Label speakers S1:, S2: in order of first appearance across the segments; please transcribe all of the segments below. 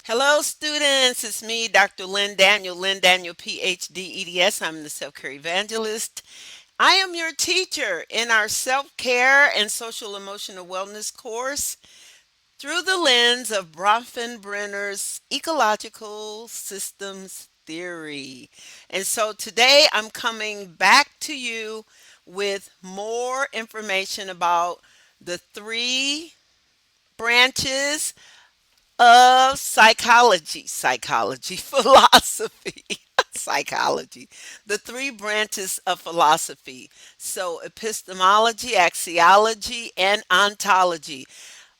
S1: Hello, students. It's me, Dr. Lynn Daniel, PhD, EDS. I'm the self care evangelist. I am your teacher in our self care and social emotional wellness course through the lens of Bronfenbrenner's ecological systems theory. And so today I'm coming back to you with more information about the three branches of psychology, philosophy, psychology, the three branches of philosophy. So, epistemology, axiology, and ontology.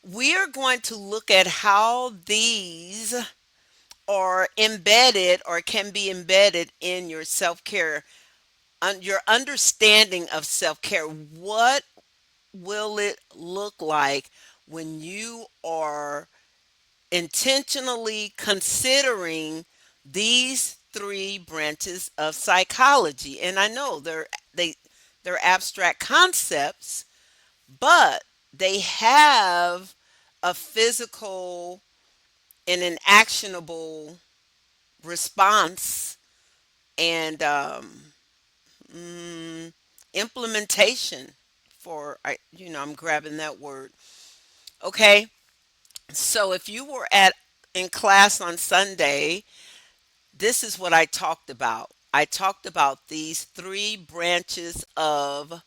S1: We are going to look at how these are embedded or can be embedded in your self care, your understanding of self care. What will it look like when you are intentionally considering these three branches of psychology? And I know they're abstract concepts, but they have a physical and an actionable response and mm, implementation for I'm grabbing that word. Okay, so if you were at in class on Sunday, this is what I talked about. I talked about these three branches of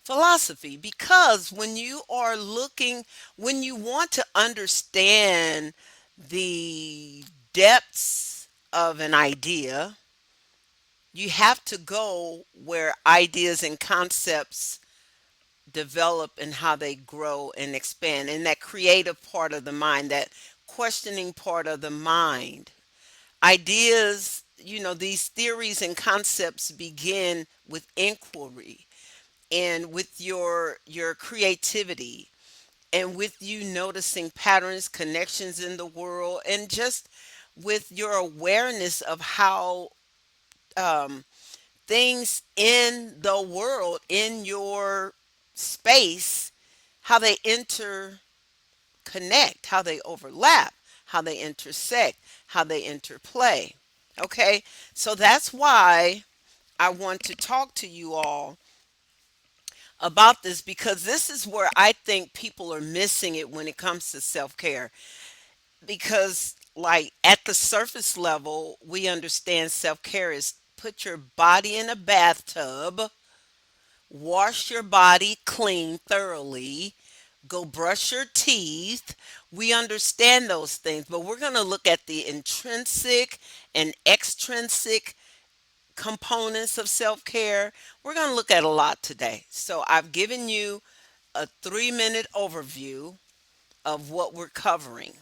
S1: philosophy because when you want to understand the depths of an idea, you have to go where ideas and concepts develop and how they grow and expand, and that creative part of the mind, that questioning part of the mind. Ideas, these theories and concepts begin with inquiry and with your creativity and with you noticing patterns, connections in the world, and just with your awareness of how um, things in the world, in your space, how they interconnect, how they overlap, how they intersect, how they interplay. Okay, so that's why I want to talk to you all about this, because this is where I think people are missing it when it comes to self care. Because, like, at the surface level, we understand self care is put your body in a bathtub, wash your body clean thoroughly, go brush your teeth. We understand those things, but we're going to look at the intrinsic and extrinsic components of self care. We're going to look at a lot today. So, I've given you a 3-minute overview of what we're covering.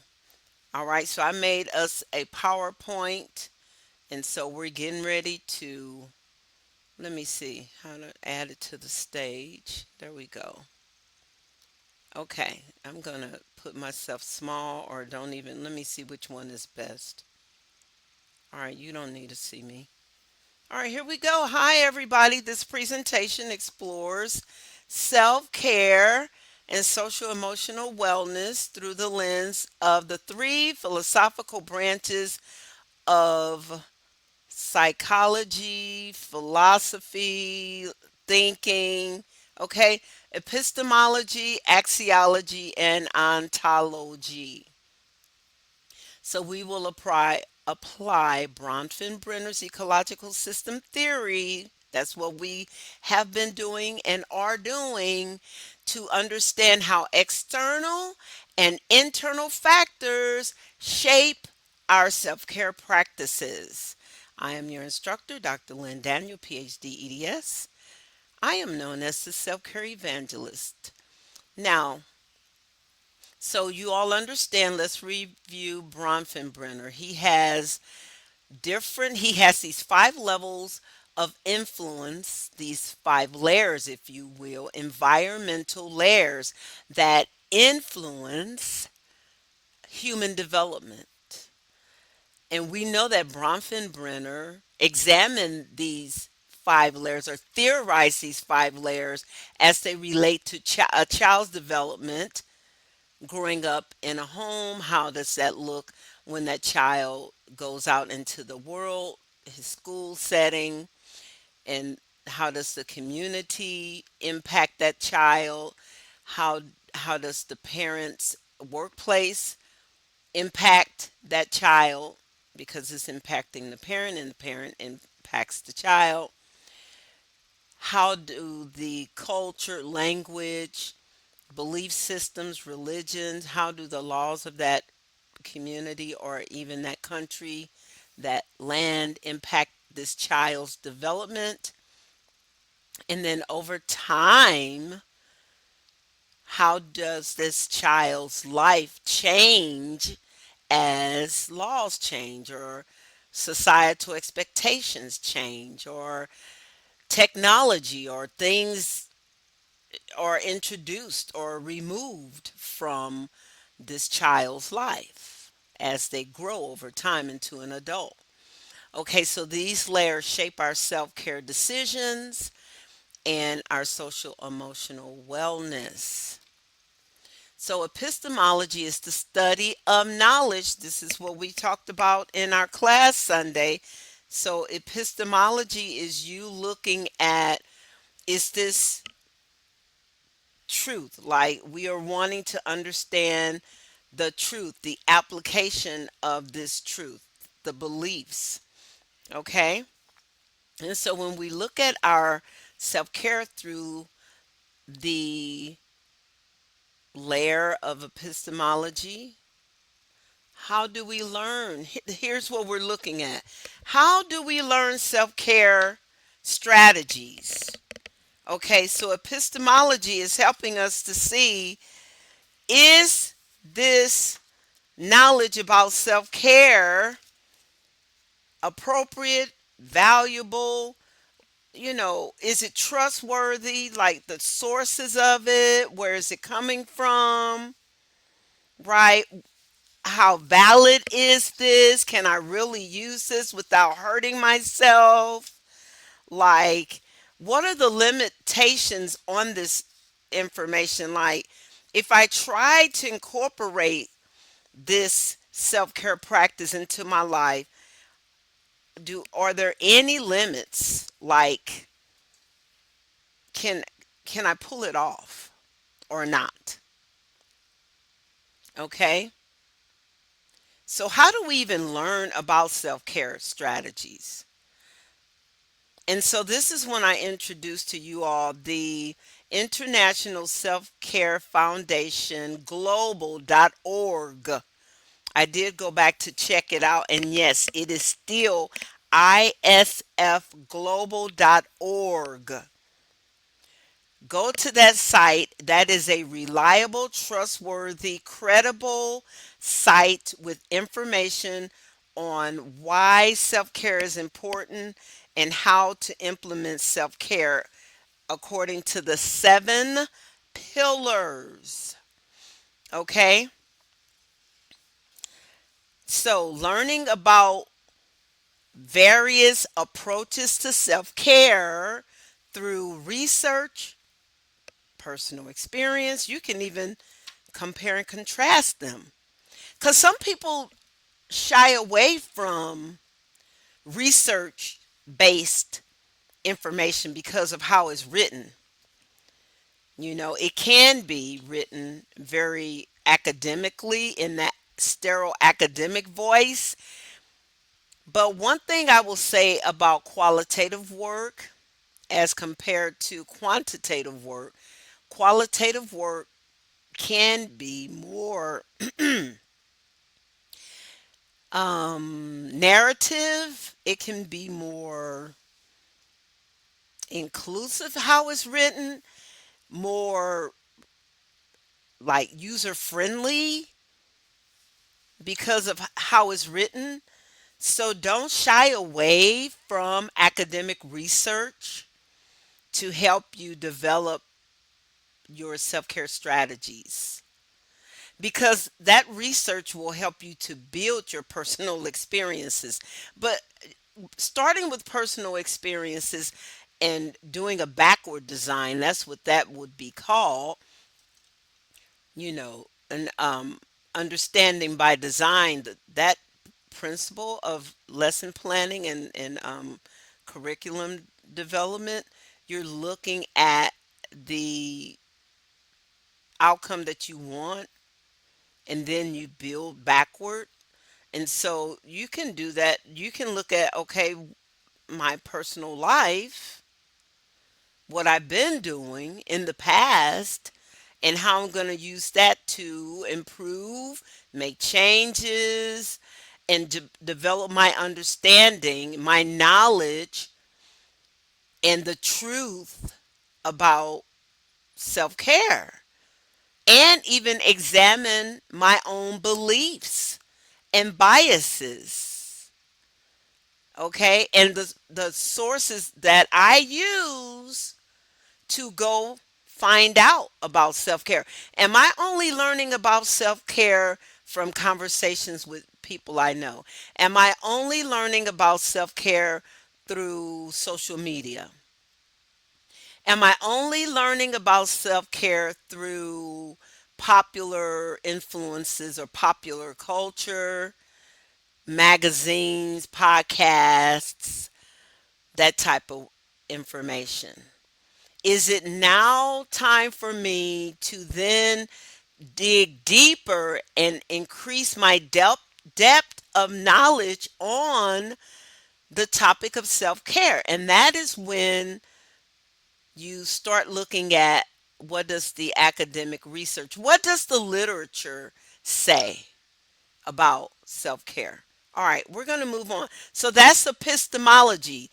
S1: All right, so I made us a PowerPoint, and so we're getting ready to, let me see how to add it to the stage. There we go. Okay, I'm gonna put myself small, or don't even, let me see which one is best. All right, you don't need to see me. All right, here we go. Hi, everybody. This presentation explores self care and social emotional wellness through the lens of the three philosophical branches of psychology, philosophy, thinking, okay? Epistemology, axiology, and ontology. So we will apply Bronfenbrenner's ecological system theory. That's what we have been doing and are doing to understand how external and internal factors shape our self care practices. I am your instructor, Dr. Lynn Daniel, PhD, EDS. I am known as the self care evangelist. Now, so you all understand, let's review Bronfenbrenner. He has these 5 levels of influence, these 5 layers, if you will, environmental layers that influence human development. And we know that Bronfenbrenner examined these 5 layers, or theorized these 5 layers as they relate to a child's development, growing up in a home, how does that look when that child goes out into the world, his school setting, and how does the community impact that child? How how does the parents' workplace impact that child because it's impacting the parent and the parent impacts the child? How do the culture, language, belief systems, religions, how do the laws of that community or even that country, that land impact this child's development? And then over time, how does this child's life change as laws change or societal expectations change or technology or things are introduced or removed from this child's life as they grow over time into an adult? Okay, so these layers shape our self care decisions and our social emotional wellness. So, epistemology is the study of knowledge. This is what we talked about in our class Sunday. So, epistemology is you looking at, is this truth? Like, we are wanting to understand the truth, the application of this truth, the beliefs. Okay? And so, when we look at our self care through the layer of epistemology, how do we learn? Here's what we're looking at. How do we learn self care strategies? Okay, so epistemology is helping us to see, is this knowledge about self care appropriate, valuable? Is it trustworthy? Like the sources of it, where is it coming from? Right? How valid is this? Can I really use this without hurting myself? Like, what are the limitations on this information? Like, if I try to incorporate this self-care practice into my life, do are there any limits? Like, can can I pull it off or not? Okay? So how do we even learn about self-care strategies? And so this is when I introduced to you all the International Self-Care Foundation Global.org. I did go back to check it out, and yes, it is still isfglobal.org. Go to that site. That is a reliable, trustworthy, credible site with information on why self care is important and how to implement self care according to the 7 pillars. Okay? So, learning about various approaches to self care through research, personal experience, you can even compare and contrast them. Because some people shy away from research based information because of how it's written. It can be written very academically in that sterile academic voice. But one thing I will say about qualitative work as compared to quantitative work, qualitative work can be more narrative. It can be more inclusive how it's written, more like user friendly because of how it's written. So don't shy away from academic research to help you develop your self care strategies, because that research will help you to build your personal experiences. But starting with personal experiences and doing a backward design, that's what that would be called, you know, and understanding by design, that principle of lesson planning and curriculum development, you're looking at the outcome that you want, and then you build backward. And so you can do that. You can look at, okay, my personal life, what I've been doing in the past, and how I'm going to use that to improve, make changes, and develop my understanding, my knowledge, and the truth about self care, and even examine my own beliefs and biases. Okay, and the sources that I use to go find out about self care. Am I only learning about self care from conversations with people I know? Am I only learning about self care through social media? Am I only learning about self care through popular influences or popular culture, magazines, podcasts, that type of information? Is it now time for me to then dig deeper and increase my depth of knowledge on the topic of self care? And that is when you start looking at, what does the academic research, what does the literature say about self care? All right, we're going to move on. So that's epistemology.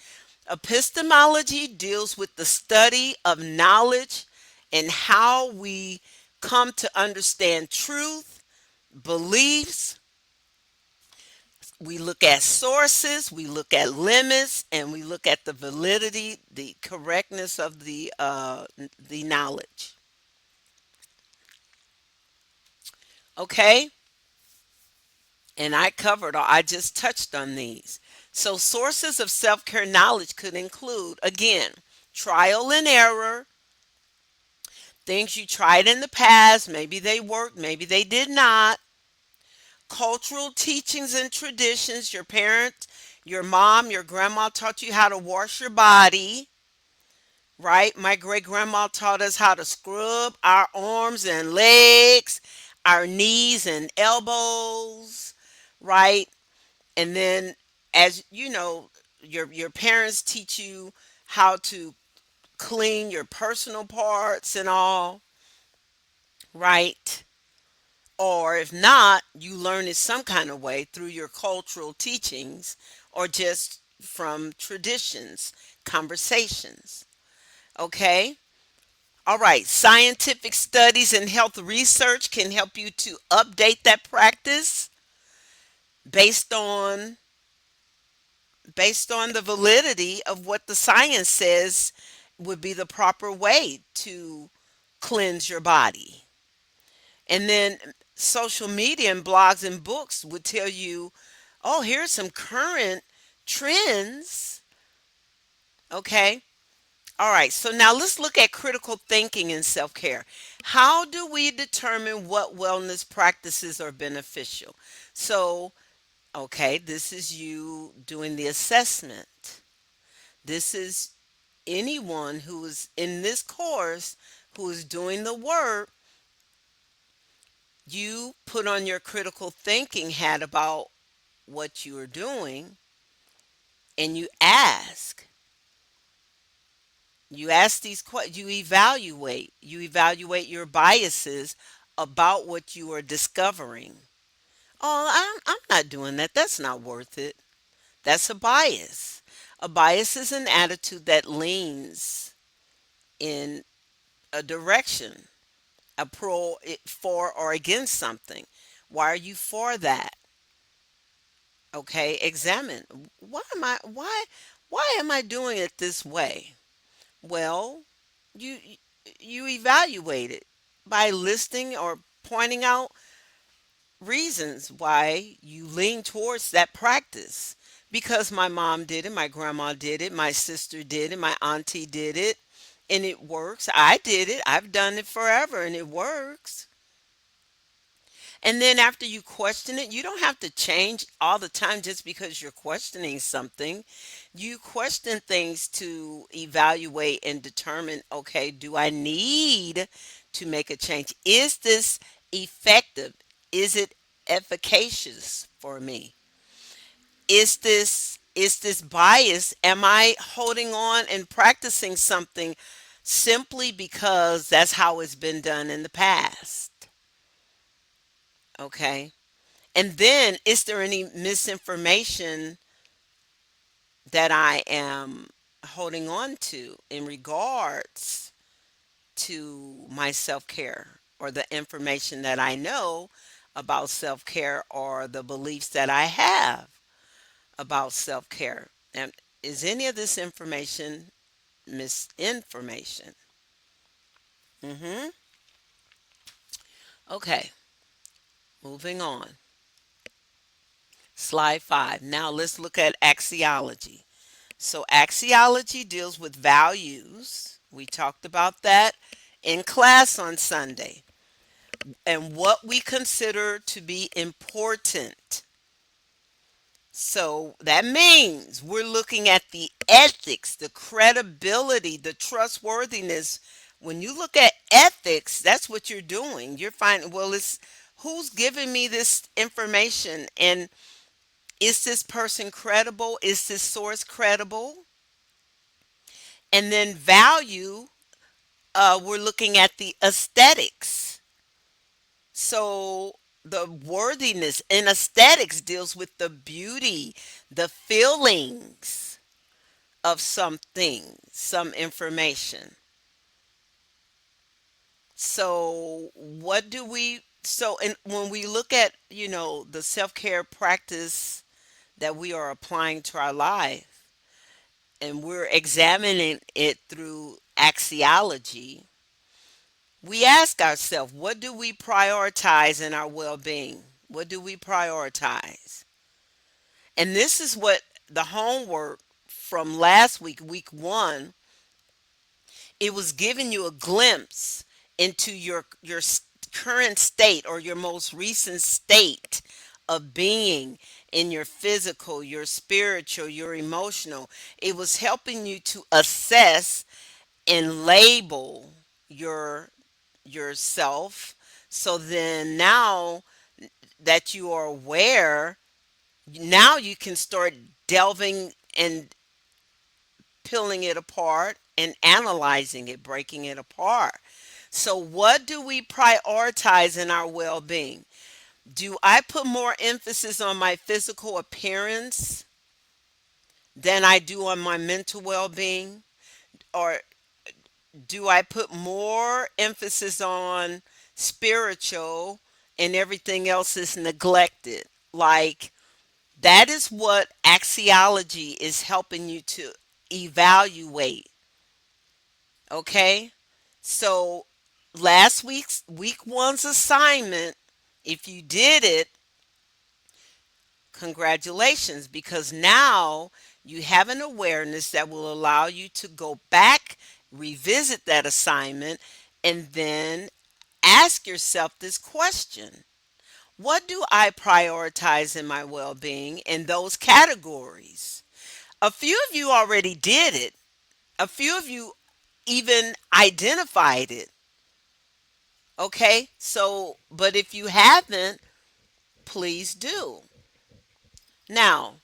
S1: Epistemology deals with the study of knowledge and how we come to understand truth, beliefs. We look at sources, we look at limits, and we look at the validity, the correctness of the knowledge. Okay, and I covered, or I just touched on these. So sources of self-care knowledge could include, again, trial and error, things you tried in the past, maybe they worked, maybe they did not. Cultural teachings and traditions, your parents, your mom, your grandma taught you how to wash your body, right? My great grandma taught us how to scrub our arms and legs, our knees and elbows, right? And then, as you know, your parents teach you how to clean your personal parts and all, right? Or if not, you learn it some kind of way through your cultural teachings or just from traditions, conversations. Okay? All right. Scientific studies and health research can help you to update that practice based on based on the validity of what the science says would be the proper way to cleanse your body. And then social media and blogs and books would tell you, oh, here's some current trends. Okay. All right. So now let's look at critical thinking and self care. How do we determine what wellness practices are beneficial? So, okay, this is you doing the assessment. This is anyone who is in this course who is doing the work. You put on your critical thinking hat about what you are doing, and you ask these questions, you evaluate your biases about what you are discovering. Oh, I'm not doing that, that's not worth it. That's a bias. A bias is an attitude that leans in a direction, a pro, for or against something. Why are you for that? Okay, examine, why am I doing it this way? Well, you you evaluate it by listing or pointing out reasons why you lean towards that practice. Because my mom did it, my grandma did it, my sister did it, my auntie did it, and it works. I did it. I've done it forever and it works. And then after you question it, you don't have to change all the time just because you're questioning something. You question things to evaluate and determine, okay, do I need to make a change? Is this effective? Is it efficacious for me? Is this bias? Am I holding on and practicing something simply because that's how it's been done in the past? Okay. And then, is there any misinformation that I am holding on to in regards to my self care or the information that I know about self care or the beliefs that I have about self care? And is any of this information misinformation? Mm-hmm. Okay, moving on. Slide 5. Now let's look at axiology. So, axiology deals with values. We talked about that in class on Sunday and what we consider to be important. So, that means we're looking at the ethics, the credibility, the trustworthiness. When you look at ethics, that's what you're doing. You're finding, well, it's who's giving me this information, and is this person credible? Is this source credible? And then value, we're looking at the aesthetics. So the worthiness in aesthetics deals with the beauty, the feelings of something, some information. So what do we so and when we look at, the self-care practice that we are applying to our life and we're examining it through axiology, we ask ourselves, what do we prioritize in our well being? What do we prioritize? And this is what the homework from last week, week 1, it was giving you a glimpse into your current state or your most recent state of being in your physical, your spiritual, your emotional. It was helping you to assess and label your yourself. So then now that you are aware, now you can start delving and peeling it apart and analyzing it, breaking it apart. So, what do we prioritize in our well being? Do I put more emphasis on my physical appearance than I do on my mental well being? Or do I put more emphasis on spiritual and everything else is neglected? Like, that is what axiology is helping you to evaluate. Okay? So, last week's week 1's assignment, if you did it, congratulations, because now you have an awareness that will allow you to go back, revisit that assignment, and then ask yourself this question: what do I prioritize in my well being in those categories? A few of you already did it, a few of you even identified it. Okay, so, but if you haven't, please do. Now,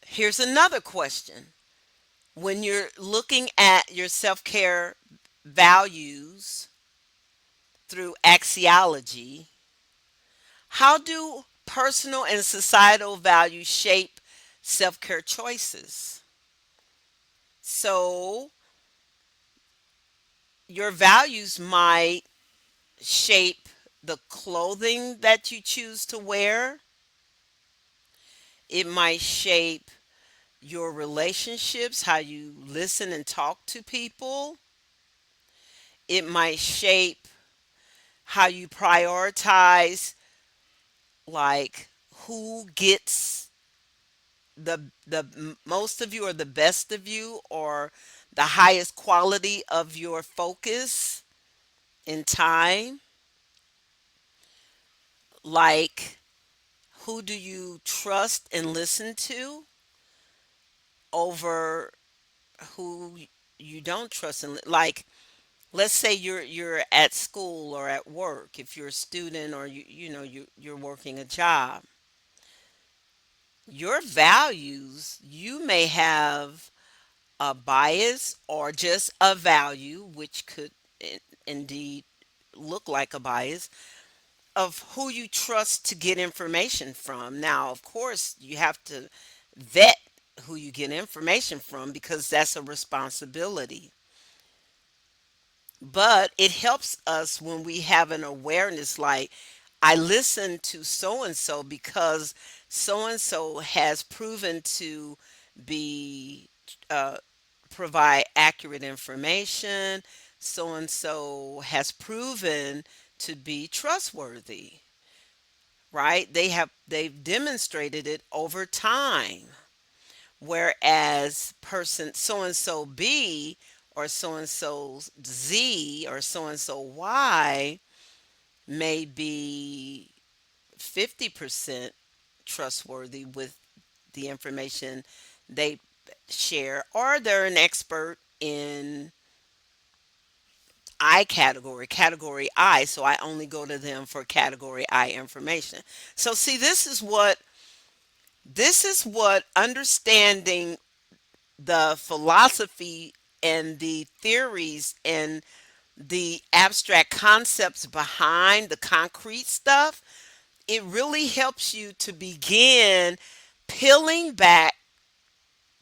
S1: here's another question. When you're looking at your self care values through axiology, how do personal and societal values shape self care choices? So, your values might shape the clothing that you choose to wear, it might shape your relationships, how you listen and talk to people, it might shape how you prioritize, like who gets the most of you or the best of you or the highest quality of your focus in time. Like, who do you trust and listen to over who you don't trust and like, let's say you're at school or at work. If you're a student or you're working a job, your values, you may have a bias or just a value, which could indeed look like a bias of who you trust to get information from. Now, of course, you have to vet who you get information from because that's a responsibility. But it helps us when we have an awareness like, I listen to so and so because so and so has proven to be uh, provide accurate information. So and so has proven to be trustworthy, right? They've demonstrated it over time. Whereas person so and so B or so and so Z or so and so Y may be 50% trustworthy with the information they share, or they're an expert in category I, so I only go to them for category I information. So see, this is what understanding the philosophy and the theories and the abstract concepts behind the concrete stuff, it really helps you to begin peeling back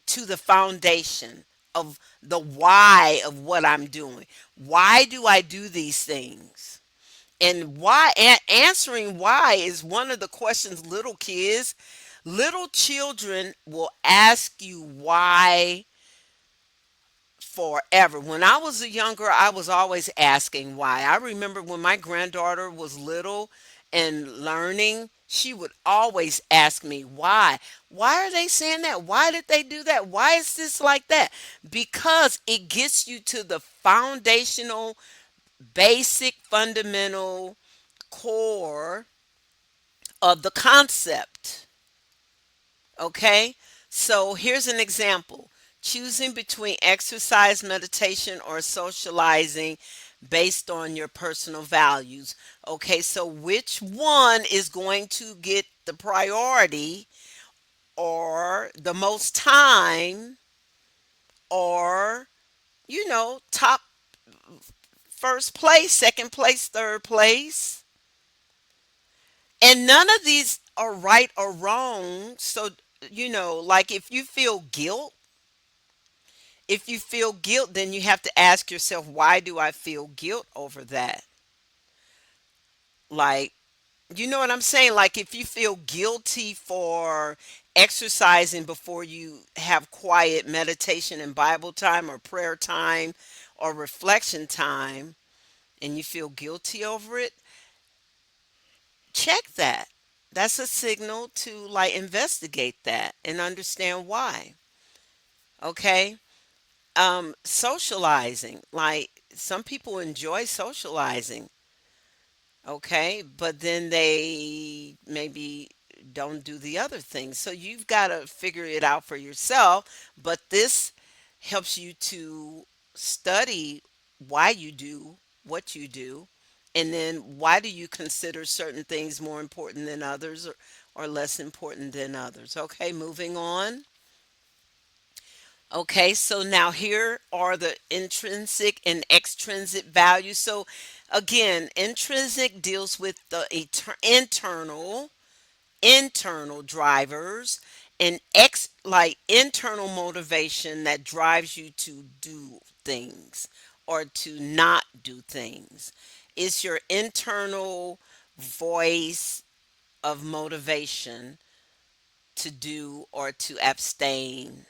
S1: to the foundation of the why of what I'm doing. Why do I do these things? And why answering why is one of the questions little children will ask you why forever. When I was younger, I was always asking why. I remember when my granddaughter was little and learning, she would always ask me why. Why are they saying that? Why did they do that? Why is this like that? Because it gets you to the foundational, basic, fundamental core of the concept. Okay? So here's an example: choosing between exercise, meditation, or socializing based on your personal values. Okay, so which one is going to get the priority or the most time or, top first place, second place, third place? And none of these are right or wrong. So, like if you feel guilt, then you have to ask yourself, why do I feel guilt over that? Like, you know what I'm saying? Like, if you feel guilty for exercising before you have quiet meditation and Bible time or prayer time or reflection time, and you feel guilty over it, check that. That's a signal to like investigate that and understand why. Okay? Socializing. Like, some people enjoy socializing, okay, but then they maybe don't do the other things. So you've got to figure it out for yourself. But this helps you to study why you do what you do, and then why do you consider certain things more important than others, or less important than others. Okay, moving on. Okay, so now here are the intrinsic and extrinsic values. So again, intrinsic deals with the internal drivers, and like internal motivation that drives you to do things or to not do things. It's your internal voice of motivation to do or to abstain.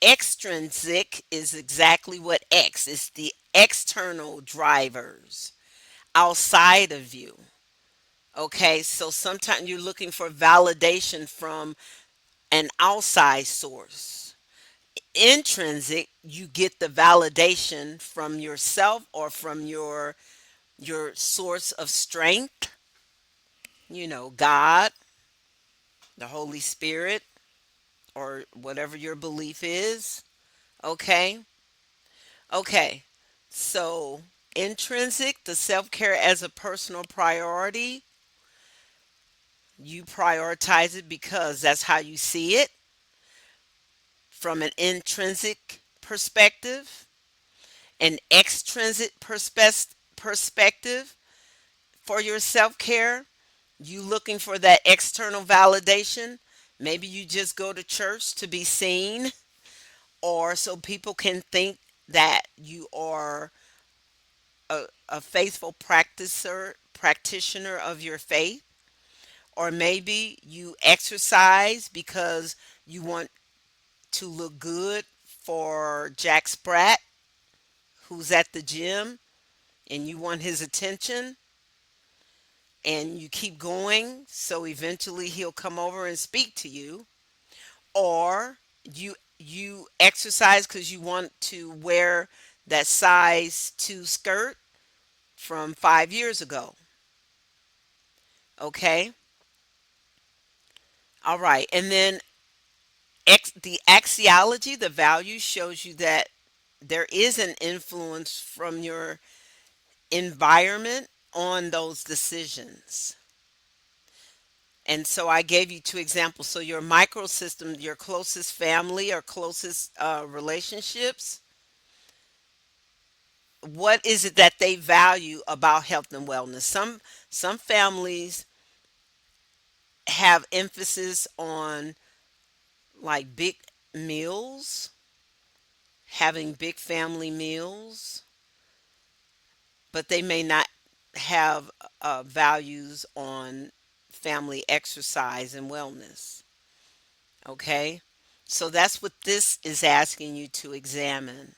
S1: Extrinsic is exactly what X is: the external drivers outside of you. Okay, so sometimes you're looking for validation from an outside source. Intrinsic, you get the validation from yourself or from your source of strength, God, the Holy Spirit, or whatever your belief is. Okay. Okay. So, intrinsic, the self care as a personal priority, you prioritize it because that's how you see it from an intrinsic perspective. An extrinsic perspective for your self care, you looking for that external validation. Maybe you just go to church to be seen, or so people can think that you are a faithful practitioner of your faith. Or maybe you exercise because you want to look good for Jack Sprat, who's at the gym, and you want his attention, and you keep going so eventually he'll come over and speak to you. Or you exercise because you want to wear that size 2 skirt from 5 years ago. Okay. All right. And then the axiology, the value, shows you that there is an influence from your environment on those decisions. And so I gave you two examples. So your microsystem, your closest family or closest relationships, what is it that they value about health and wellness? Some families have emphasis on like big meals, having big family meals, but they may not have values on family exercise and wellness. Okay? So that's what this is asking you to examine.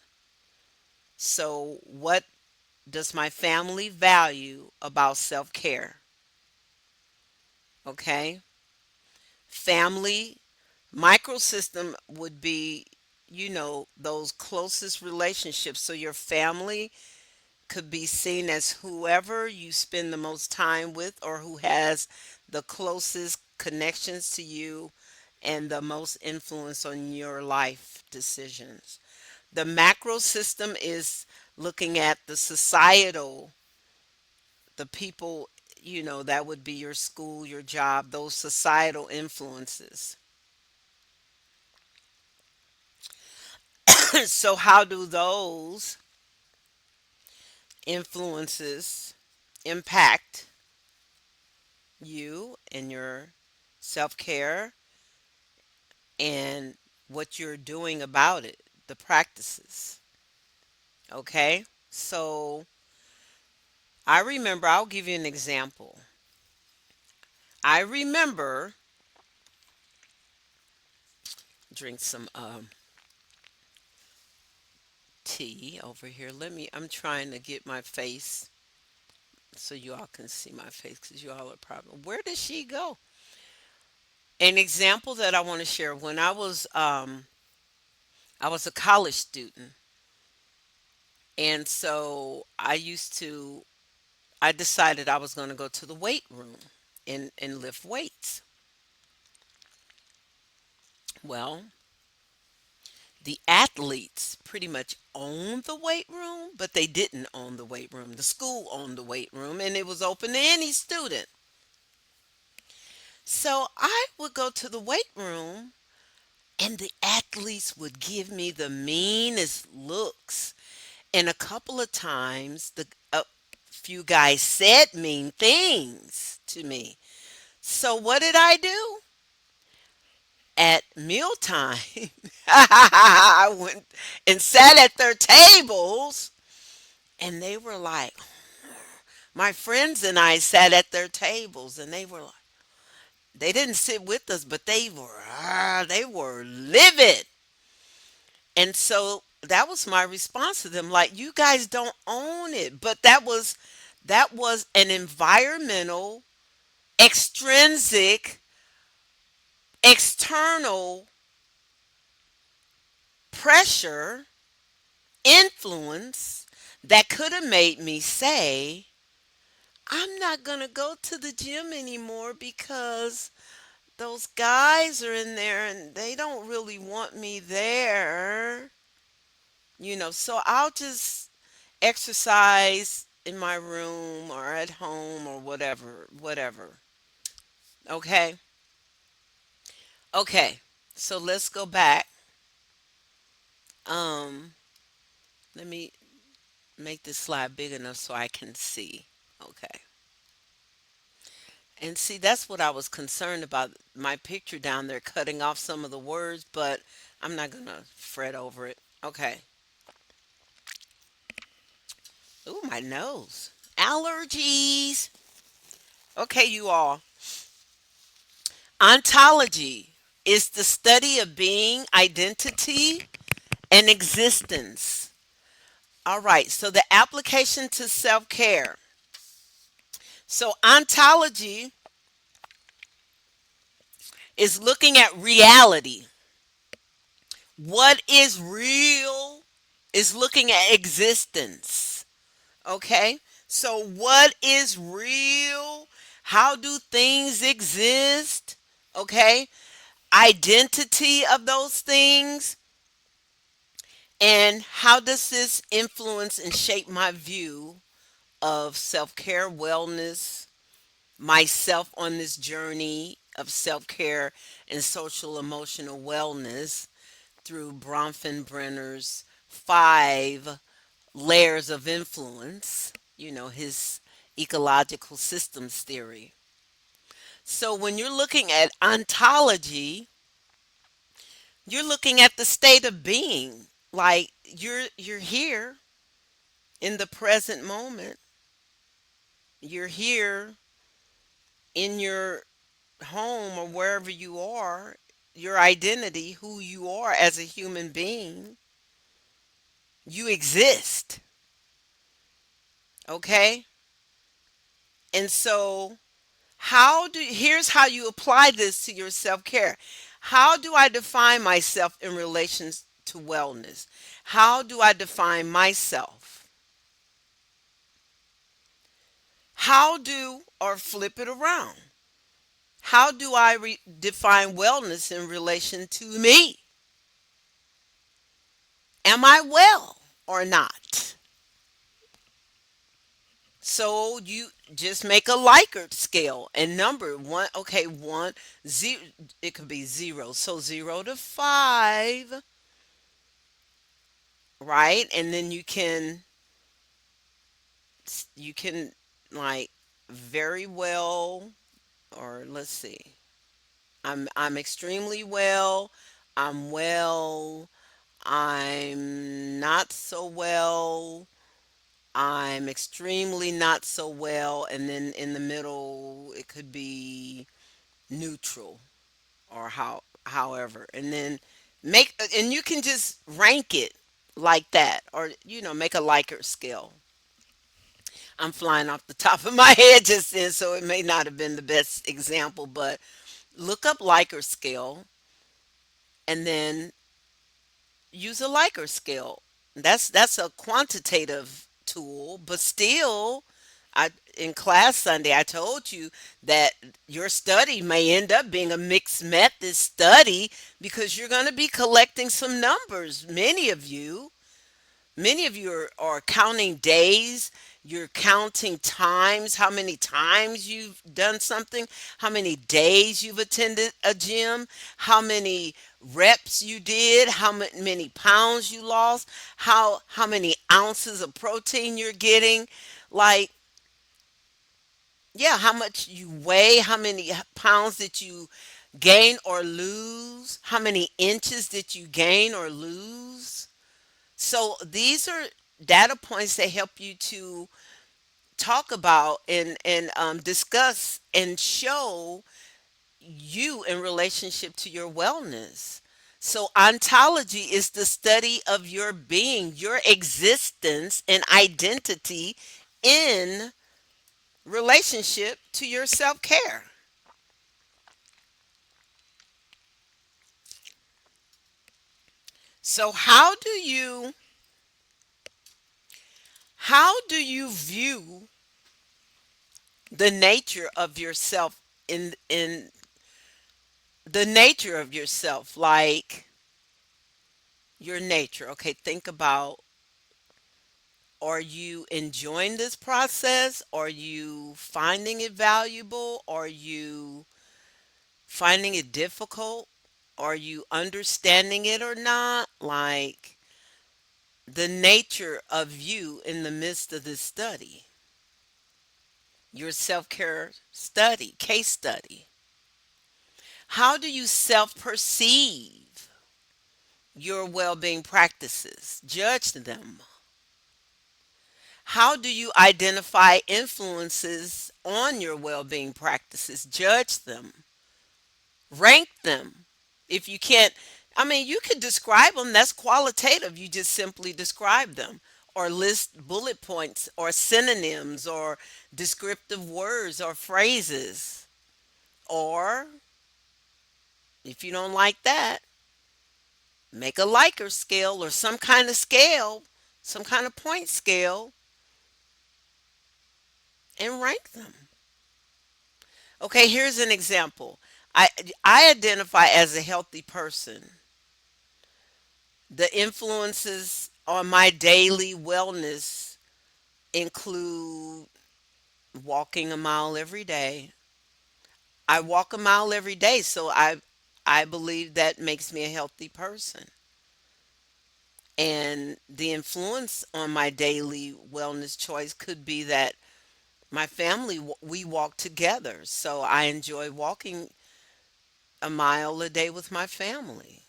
S1: So, what does my family value about self care? Okay? Family microsystem would be, those closest relationships. So, your family could be seen as whoever you spend the most time with or who has the closest connections to you and the most influence on your life decisions. The macro system is looking at the societal, the people, that would be your school, your job, those societal influences. So, how do those influences impact you and your self care and what you're doing about it, the practices? Okay. So, I'll give you an example. I remember, drink some tea over here. I'm trying to get my face so you all can see my face because you all are probably, where did she go? An example that I want to share when I was a college student. And so I decided I was going to go to the weight room and lift weights. Well, the athletes pretty much owned the weight room, but they didn't own the weight room. The school owned the weight room and it was open to any student. So I would go to the weight room and the athletes would give me the meanest looks. And a couple of times, a few guys said mean things to me. So what did I do? At mealtime, I went and sat at their tables, and they were like, my friends and I sat at their tables, and they were like, they didn't sit with us, but they were livid. And so that was my response to them, like, you guys don't own it. But that was an environmental, extrinsic, external pressure, influence that could have made me say, I'm not going to go to the gym anymore because those guys are in there and they don't really want me there. So I'll just exercise in my room or at home or whatever, whatever. Okay? Okay. So let's go back. Um Let me make this slide big enough so I can see. Okay. And see, that's what I was concerned about, my picture down there cutting off some of the words, but I'm not going to fret over it. Okay. Ooh, my nose. Allergies. Okay, you all. Ontology is the study of being, identity, and existence. All right, so the application to self care. So, ontology is looking at reality. What is real is looking at existence. Okay? So, what is real? How do things exist? Okay? Identity of those things. And how does this influence and shape my view of self care, wellness, myself on this journey of self care and social emotional wellness through Bronfenbrenner's 5 layers of influence, his ecological systems theory. So when you're looking at ontology, you're looking at the state of being. Like you're here in the present moment. You're here in your home or wherever you are. Your identity, who you are as a human being, you exist. Okay? And so here's how you apply this to your self-care. How do I define myself in relation to wellness? How do I define myself? Or flip it around, how do I define wellness in relation to me? Am I well or not? So you just make a Likert scale and number one. Okay, one, zero. It could be zero. So 0 to 5, right? And then you can like very well, or let's see. I'm extremely well. I'm well. I'm not so well. I'm extremely not so well. And then in the middle, it could be neutral or however. And then and you can just rank it like that, or, make a Likert scale. I'm flying off the top of my head just then, so it may not have been the best example, but look up Likert scale and then use a Likert scale. That's a quantitative tool, but still, I in class Sunday I told you that your study may end up being a mixed method study because you're going to be collecting some numbers. Many of you are counting days. You're counting times, how many times you've done something, how many days you've attended a gym, how many reps you did, how many pounds you lost, how many ounces of protein you're getting. Like, yeah, how much you weigh, how many pounds did you gain or lose, how many inches did you gain or lose. So these are data points that help you to talk about and discuss and show you in relationship to your wellness. So ontology is the study of your being, your existence and identity in relationship to your self-care. So how do you view the nature of yourself, in the nature of yourself, like your nature. Okay, think about, are you enjoying this process? Are you finding it valuable? Are you finding it difficult? Are you understanding it or not? Like the nature of you in the midst of this study, your self care study, case study. How do you self perceive your well being practices? Judge them. How do you identify influences on your well being practices? Judge them, rank them. If you can't, I mean, you could describe them, that's qualitative. You just simply describe them or list bullet points or synonyms or descriptive words or phrases. Or if you don't like that, make a Likert scale or some kind of scale, some kind of point scale, and rank them. Okay, here's an example. I I identify as a healthy person. The influences on my daily wellness include walking a mile every day. I walk a mile every day, so I believe that makes me a healthy person. And the influence on my daily wellness choice could be that my family, we walk together. So I enjoy walking a mile a day with my family.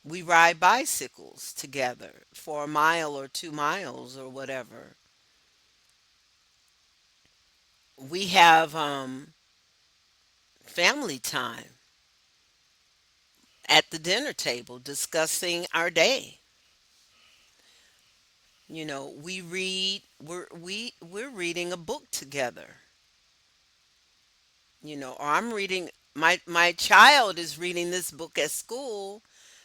S1: We ride bicycles together for a mile or 2 miles or whatever. We have family time at the dinner table discussing our day. We read. We're reading a book together. Or I'm reading. My child is reading this book at school,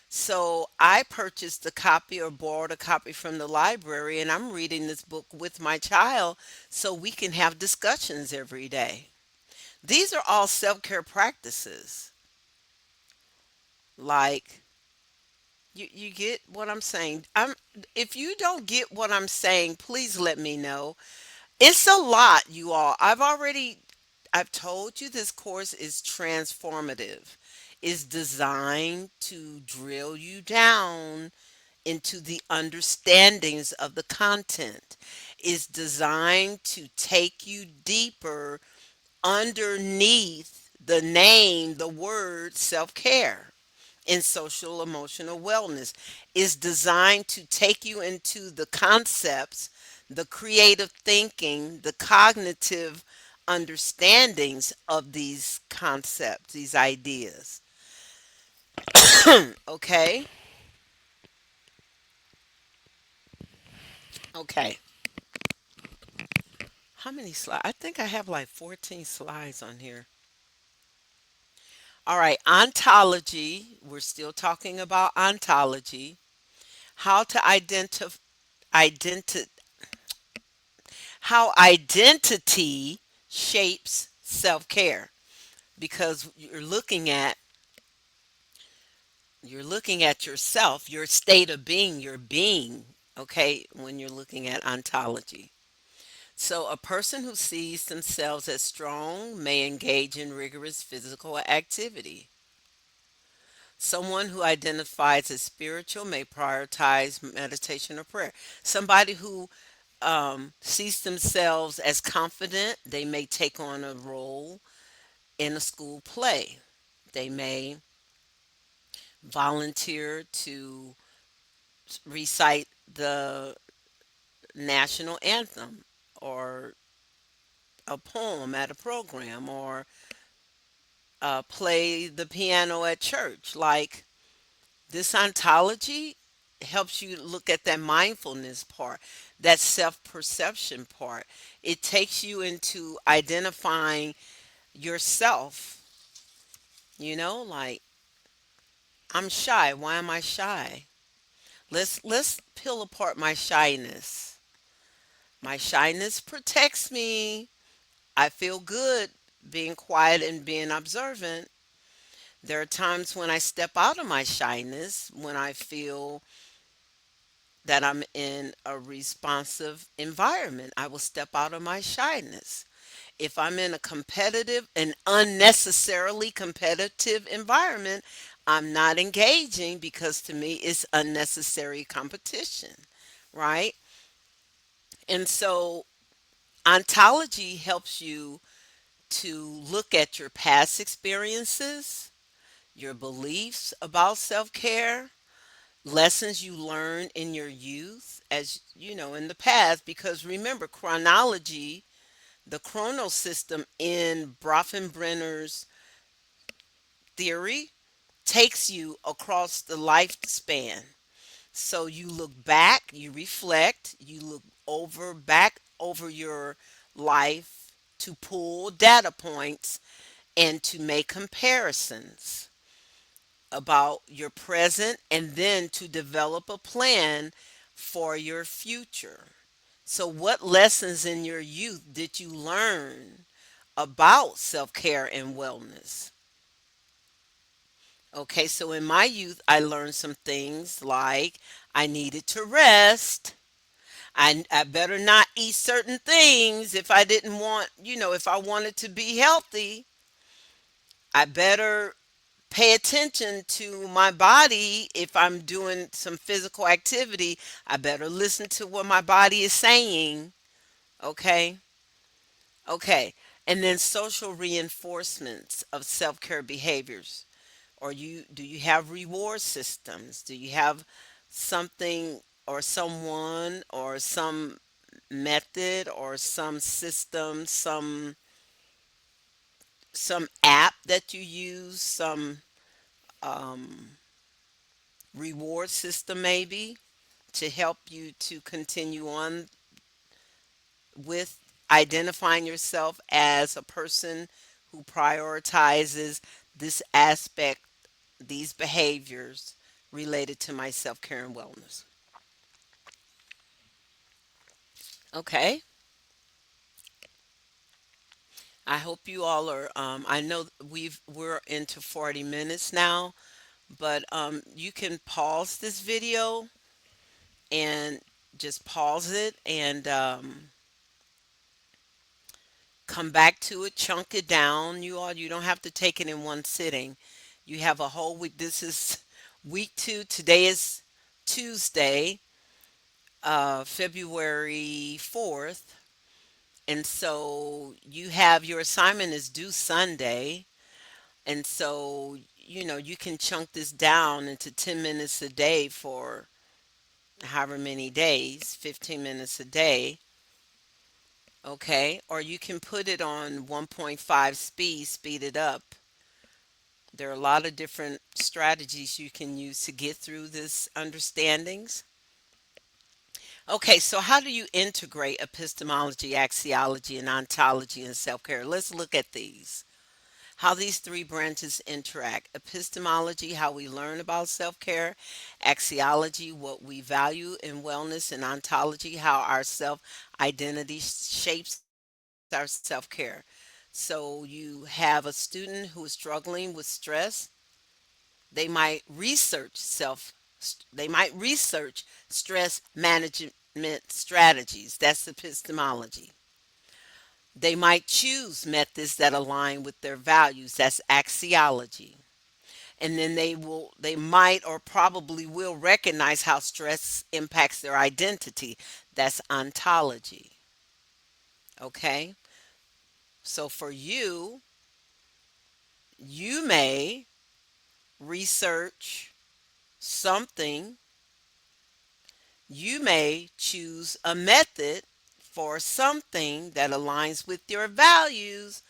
S1: so I purchased a copy or borrowed a copy from the library, and I'm reading this book with my child, so we can have discussions every day. These are all self-care practices. Like, you get what I'm saying. If you don't get what I'm saying, please let me know. It's a lot, you all. I've told you this course is transformative. It's designed to drill you down into the understandings of the content. It's designed to take you deeper underneath the name, the word self care in social emotional wellness. Is designed to take you into the concepts, the creative thinking, the cognitive understandings of these concepts, these ideas. Okay? Okay. How many slides? I think I have like 14 slides on here. All right, ontology. We're still talking about ontology. How to identi- how identity shapes self-care, because you're looking at yourself, your state of being, your being, okay, when you're looking at ontology. So a person who sees themselves as strong may engage in rigorous physical activity. Someone who identifies as spiritual may prioritize meditation or prayer. Somebody who sees themselves as confident, they may take on a role in a school play. They may volunteer to recite the national anthem or a poem at a program or play the piano at church. Like, this ontology helps you look at that mindfulness part, that self perception part. It takes you into identifying yourself, like, I'm shy. Why am I shy? Let's peel apart my shyness. My shyness protects me. I feel good being quiet and being observant. There are times when I step out of my shyness when I feel that I'm in a responsive environment. I will step out of my shyness. If I'm in a competitive and unnecessarily competitive environment, I'm not engaging because to me it's unnecessary competition, right? And so ontology helps you to look at your past experiences, your beliefs about self care, lessons you learned in your youth, as you know, in the past. Because remember, chronology, the chrono system in Brofenbrenner's theory, takes you across the lifespan. So you look back, you reflect, you look back over your life to pull data points and to make comparisons about your present and then to develop a plan for your future. So, what lessons in your youth did you learn about self care and wellness? Okay, so in my youth, I learned some things like I needed to rest. I better not eat certain things if I didn't want, if I wanted to be healthy. I better pay attention to my body. If I'm doing some physical activity, I better listen to what my body is saying. Okay. Okay. And then social reinforcements of self-care behaviors. Or do you have reward systems? Do you have something or someone or some method or some system, some app that you use, some um, reward system maybe to help you to continue on with identifying yourself as a person who prioritizes this aspect, these behaviors related to my self care and wellness. Okay. I hope you all are. I know we're into 40 minutes now, but you can pause this video and just pause it and come back to it, chunk it down. You don't have to take it in one sitting. You have a whole week. This is week 2. Today is Tuesday, February 4th. And so you have your assignment is due Sunday. And so, you can chunk this down into 10 minutes a day for however many days, 15 minutes a day. Okay. Or you can put it on 1.5 speed, speed it up. There are a lot of different strategies you can use to get through this understandings. Okay, so how do you integrate epistemology, axiology, and ontology in self care? Let's look at these. How these three branches interact: epistemology, how we learn about self care; axiology, what we value in wellness; and ontology, how our self identity shapes our self care. So you have a student who is struggling with stress. They might research stress management strategies. That's epistemology. They might choose methods that align with their values. That's axiology. And then they might or probably will recognize how stress impacts their identity. That's ontology. Okay? So for you, you may research something. You may choose a method for something that aligns with your values,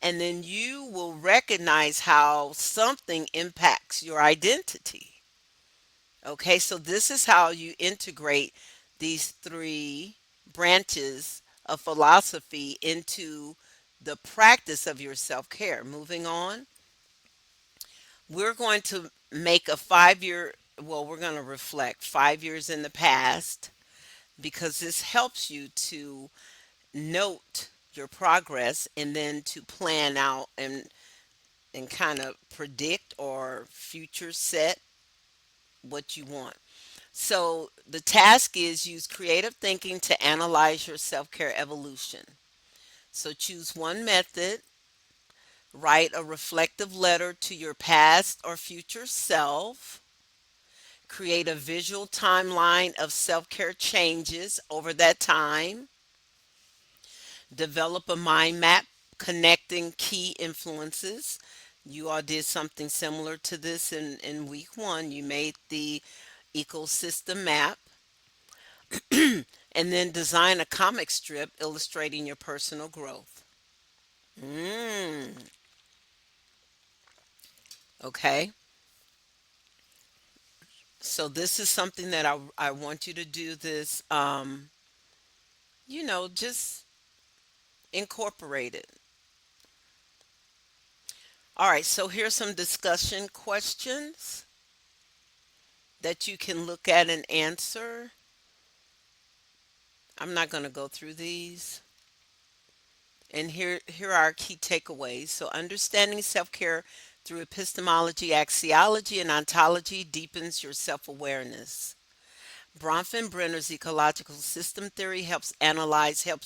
S1: and then you will recognize how something impacts your identity. Okay, so this is how you integrate these three branches of philosophy into the practice of your self care. Moving on, we're going to make a 5 year, well, we're going to reflect 5 years in the past because this helps you to note. your progress, and then to plan out and kind of predict or future set what you want. So the task is use creative thinking to analyze your self-care evolution. So choose one method, write a reflective letter to your past or future self, create a visual timeline of self-care changes over that time, develop a mind map connecting key influences. You all did something similar to this in week one. You made the ecosystem map, and then design a comic strip illustrating your personal growth. Mm, okay. So this is something that I want you to do this, just incorporate it. All right, so here's some discussion questions that you can look at and answer. I'm not going to go through these. And here are our key takeaways. So understanding self-care through epistemology, axiology, and ontology deepens your self-awareness. Bronfenbrenner's ecological system theory helps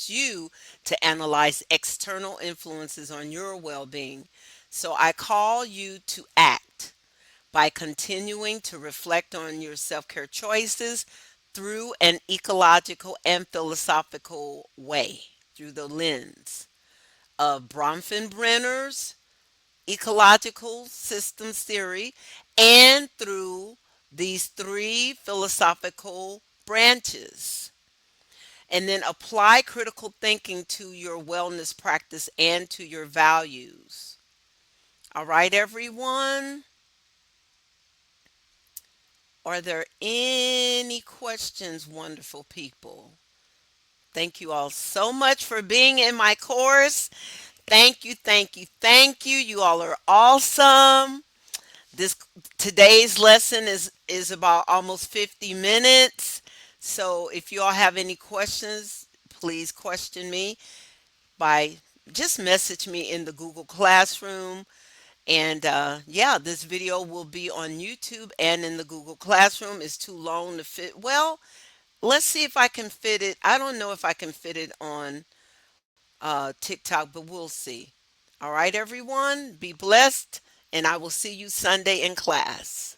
S1: you to analyze external influences on your well-being. So I call you to act by continuing to reflect on your self-care choices through an ecological and philosophical way, through the lens of Bronfenbrenner's ecological systems theory and through these three philosophical branches. And then apply critical thinking to your wellness practice and to your values. All right, everyone. Are there any questions, wonderful people? Thank you all so much for being in my course. Thank you, thank you, thank you. You all are awesome. This today's lesson is about almost 50 minutes. So if you all have any questions, please question me by just message me in the Google Classroom. And yeah, this video will be on YouTube and in the Google Classroom. It's too long to fit. Well, let's see if I can fit it. I don't know if I can fit it on TikTok, but we'll see. All right, everyone, be blessed, and I will see you Sunday in class.